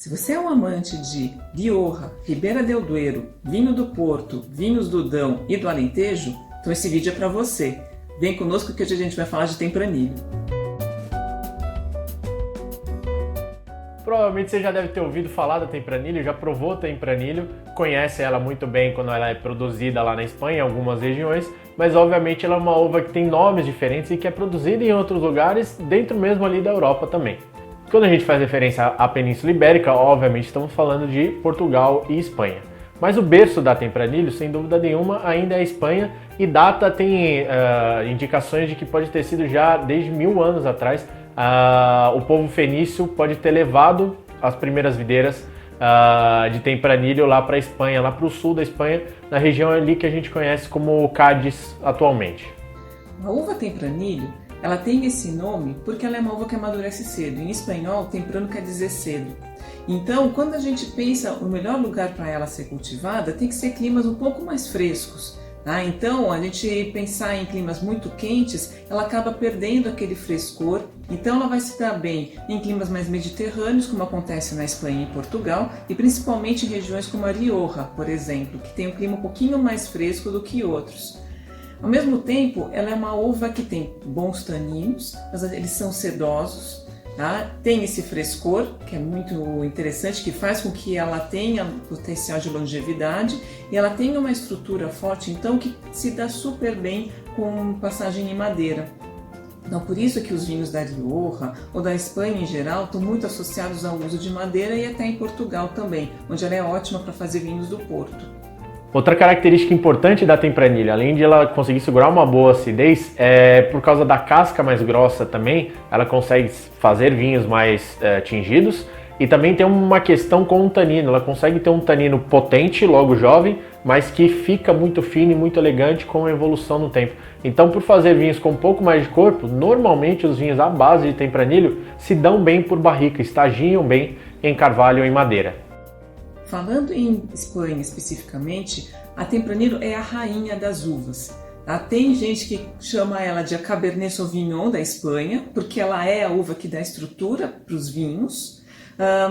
Se você é um amante de Rioja, Ribeira del Duero, vinho do Porto, vinhos do Dão e do Alentejo, então esse vídeo é para você. Vem conosco que hoje a gente vai falar de Tempranillo. Provavelmente você já deve ter ouvido falar da Tempranillo, já provou Tempranillo, conhece ela muito bem quando ela é produzida lá na Espanha, em algumas regiões, mas obviamente ela é uma uva que tem nomes diferentes e que é produzida em outros lugares, dentro mesmo ali da Europa também. Quando a gente faz referência à Península Ibérica, obviamente estamos falando de Portugal e Espanha. Mas o berço da Tempranillo, sem dúvida nenhuma, ainda é a Espanha e data tem indicações de que pode ter sido já desde 1000 anos atrás. O povo fenício pode ter levado as primeiras videiras de Tempranillo lá para a Espanha, lá para o sul da Espanha, na região ali que a gente conhece como Cádiz atualmente. A uva Tempranillo, ela tem esse nome porque ela é uma uva que amadurece cedo. Em espanhol, temprano quer dizer cedo. Então, quando a gente pensa o melhor lugar para ela ser cultivada, tem que ser climas um pouco mais frescos. Então, a gente pensar em climas muito quentes, ela acaba perdendo aquele frescor. Então, ela vai se dar bem em climas mais mediterrâneos, como acontece na Espanha e em Portugal, e principalmente em regiões como a Rioja, por exemplo, que tem um clima um pouquinho mais fresco do que outros. Ao mesmo tempo, ela é uma uva que tem bons taninos, mas eles são sedosos, tem esse frescor, que é muito interessante, que faz com que ela tenha potencial de longevidade e ela tenha uma estrutura forte, então que se dá super bem com passagem em madeira. Então, por isso que os vinhos da Rioja ou da Espanha em geral estão muito associados ao uso de madeira e até em Portugal também, onde ela é ótima para fazer vinhos do Porto. Outra característica importante da Tempranillo, além de ela conseguir segurar uma boa acidez, é por causa da casca mais grossa também, ela consegue fazer vinhos mais tingidos e também tem uma questão com o tanino, ela consegue ter um tanino potente, logo jovem, mas que fica muito fino e muito elegante com a evolução no tempo. Então, por fazer vinhos com um pouco mais de corpo, normalmente os vinhos à base de Tempranillo se dão bem por barrica, estagiam bem em carvalho ou em madeira. Falando em Espanha especificamente, a Tempranillo é a rainha das uvas. Tem gente que chama ela de a Cabernet Sauvignon da Espanha, porque ela é a uva que dá estrutura para os vinhos,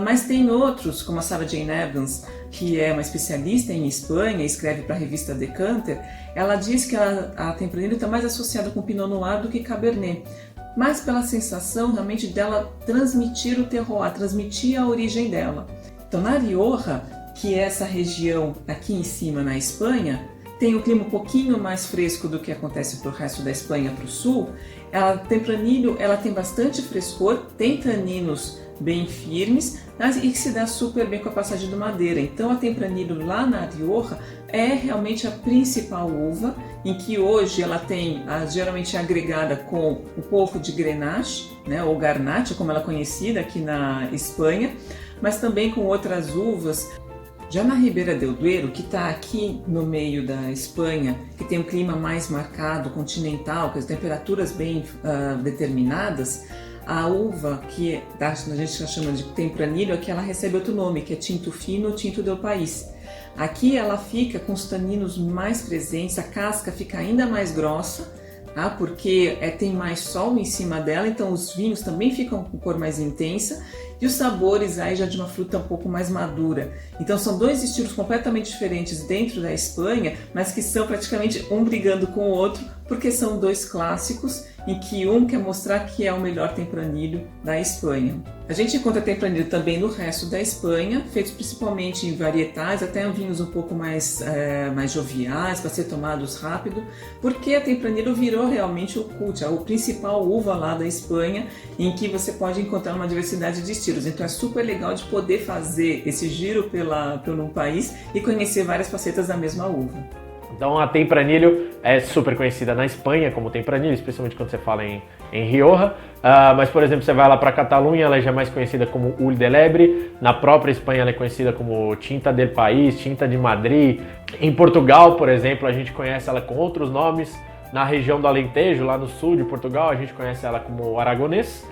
mas tem outros, como a Sarah Jane Evans, que é uma especialista em Espanha e escreve para a revista Decanter. Ela diz que a Tempranillo está mais associada com Pinot Noir do que Cabernet, mas pela sensação realmente dela transmitir o terroir, transmitir a origem dela. Então, na Rioja, que é essa região aqui em cima na Espanha, tem um clima um pouquinho mais fresco do que acontece para o resto da Espanha, para o sul. A Tempranillo ela tem bastante frescor, tem taninos bem firmes, e que se dá super bem com a passagem do madeira. Então, a Tempranillo lá na Rioja é realmente a principal uva, em que hoje ela tem geralmente agregada com um pouco de Grenache, ou Garnacha, como ela é conhecida aqui na Espanha, mas também com outras uvas. Já na Ribeira del Duero, que está aqui no meio da Espanha, que tem um clima mais marcado, continental, com as temperaturas bem determinadas, a uva que a gente chama de Tempranillo, aqui ela recebe outro nome, que é Tinto Fino, Tinto del País. Aqui ela fica com os taninos mais presentes, a casca fica ainda mais grossa, porque tem mais sol em cima dela, então os vinhos também ficam com cor mais intensa e os sabores aí já de uma fruta um pouco mais madura. Então são dois estilos completamente diferentes dentro da Espanha, mas que são praticamente um brigando com o outro, porque são dois clássicos em que um quer mostrar que é o melhor Tempranillo da Espanha. A gente encontra Tempranillo também no resto da Espanha, feitos principalmente em varietais, até em vinhos um pouco mais joviais, para ser tomados rápido, porque a Tempranillo virou realmente o cult, a principal uva lá da Espanha, em que você pode encontrar uma diversidade de estilos. Então é super legal de poder fazer esse giro pelo país e conhecer várias facetas da mesma uva. Então a Tempranillo é super conhecida na Espanha como Tempranillo, especialmente quando você fala em Rioja, mas por exemplo você vai lá para a Catalunha, ela já é mais conhecida como Ul de Lebre, na própria Espanha ela é conhecida como Tinta del País, Tinta de Madrid. Em Portugal, por exemplo, a gente conhece ela com outros nomes, na região do Alentejo, lá no sul de Portugal, a gente conhece ela como Aragonês,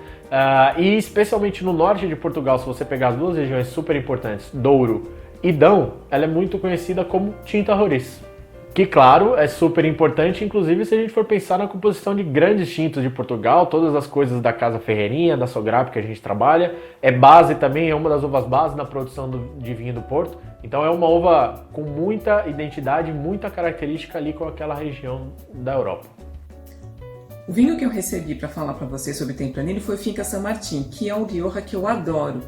e especialmente no norte de Portugal, se você pegar as duas regiões super importantes, Douro e Dão, ela é muito conhecida como Tinta Roriz. Que, claro, é super importante, inclusive se a gente for pensar na composição de grandes tintos de Portugal, todas as coisas da Casa Ferreirinha, da Sograp que a gente trabalha, é base também, é uma das uvas base na produção de vinho do Porto. Então é uma uva com muita identidade, muita característica ali com aquela região da Europa. O vinho que eu recebi para falar para vocês sobre Tempranillo foi o Finca San Martín, que é um Rioja que eu adoro.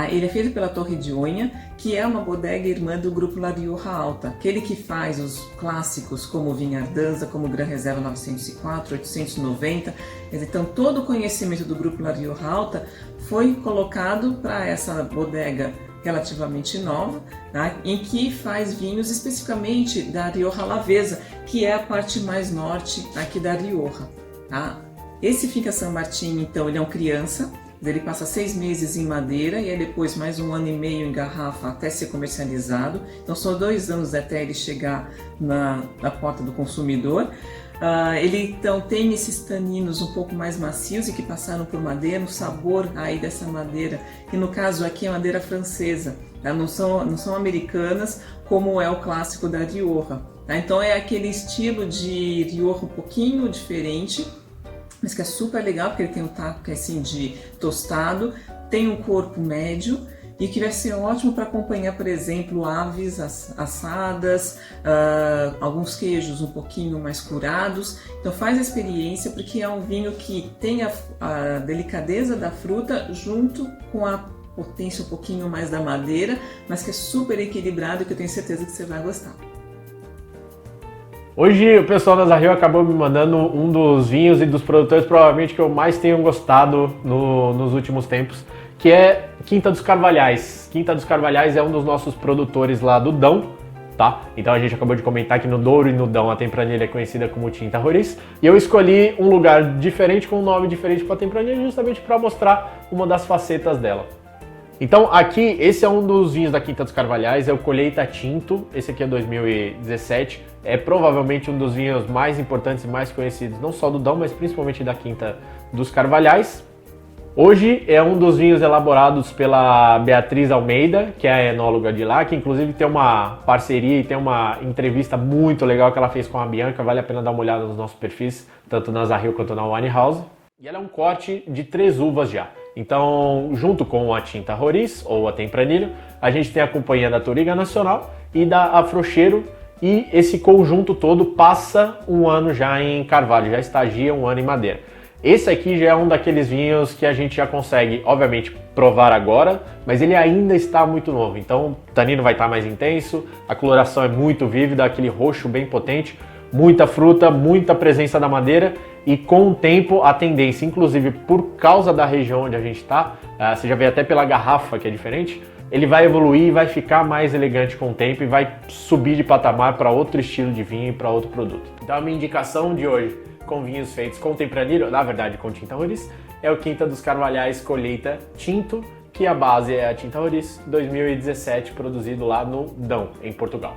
Ele é feito pela Torre de Oña, que é uma bodega irmã do grupo La Rioja Alta, aquele que faz os clássicos como o Vinha Ardanza, como o Gran Reserva 904, 890. Então todo o conhecimento do grupo La Rioja Alta foi colocado para essa bodega relativamente nova, tá? Em que faz vinhos especificamente da Rioja Alavesa, que é a parte mais norte aqui da Rioja. Tá? Esse Finca San Martín, então, ele é um criança. Ele passa 6 meses em madeira e aí depois mais 1 ano e meio em garrafa até ser comercializado. Então são 2 anos até ele chegar na porta do consumidor. Ele então tem esses taninos um pouco mais macios e que passaram por madeira, o sabor aí dessa madeira, que no caso aqui é madeira francesa, tá? Não são americanas como é o clássico da Rioja. Tá? Então é aquele estilo de Rioja um pouquinho diferente, mas que é super legal, porque ele tem um toque assim de tostado, tem um corpo médio e que vai ser ótimo para acompanhar, por exemplo, aves assadas, alguns queijos um pouquinho mais curados. Então faz a experiência, porque é um vinho que tem a delicadeza da fruta junto com a potência um pouquinho mais da madeira, mas que é super equilibrado e que eu tenho certeza que você vai gostar. Hoje o pessoal da Zarrio acabou me mandando um dos vinhos e dos produtores provavelmente que eu mais tenho gostado nos últimos tempos, que é Quinta dos Carvalhais. Quinta dos Carvalhais é um dos nossos produtores lá do Dão, tá? Então a gente acabou de comentar que no Douro e no Dão a Tempranillo é conhecida como Tinta Roriz, e eu escolhi um lugar diferente, com um nome diferente para a Tempranillo, justamente para mostrar uma das facetas dela. Então aqui, esse é um dos vinhos da Quinta dos Carvalhais, é o Colheita Tinto, esse aqui é 2017, é provavelmente um dos vinhos mais importantes e mais conhecidos, não só do Dão, mas principalmente da Quinta dos Carvalhais. Hoje é um dos vinhos elaborados pela Beatriz Almeida, que é a enóloga de lá, que inclusive tem uma parceria e tem uma entrevista muito legal que ela fez com a Bianca, vale a pena dar uma olhada nos nossos perfis, tanto na Zarrio quanto na Wine House. E ela é um corte de 3 uvas já. Então, junto com a Tinta Roriz, ou a Tempranillo, a gente tem a companhia da Touriga Nacional e da Afrocheiro, e esse conjunto todo passa 1 ano já em carvalho, já estagia 1 ano em madeira. Esse aqui já é um daqueles vinhos que a gente já consegue, obviamente, provar agora, mas ele ainda está muito novo, então o tanino vai estar mais intenso, a coloração é muito vívida, aquele roxo bem potente, muita fruta, muita presença da madeira, e com o tempo a tendência, inclusive por causa da região onde a gente está, você já vê até pela garrafa que é diferente, ele vai evoluir e vai ficar mais elegante com o tempo e vai subir de patamar para outro estilo de vinho e para outro produto. Então a minha indicação de hoje, com vinhos feitos com Tempranillo, na verdade com Tinta Roriz, é o Quinta dos Carvalhais Colheita Tinto, que a base é a Tinta Roriz 2017, produzido lá no Dão, em Portugal.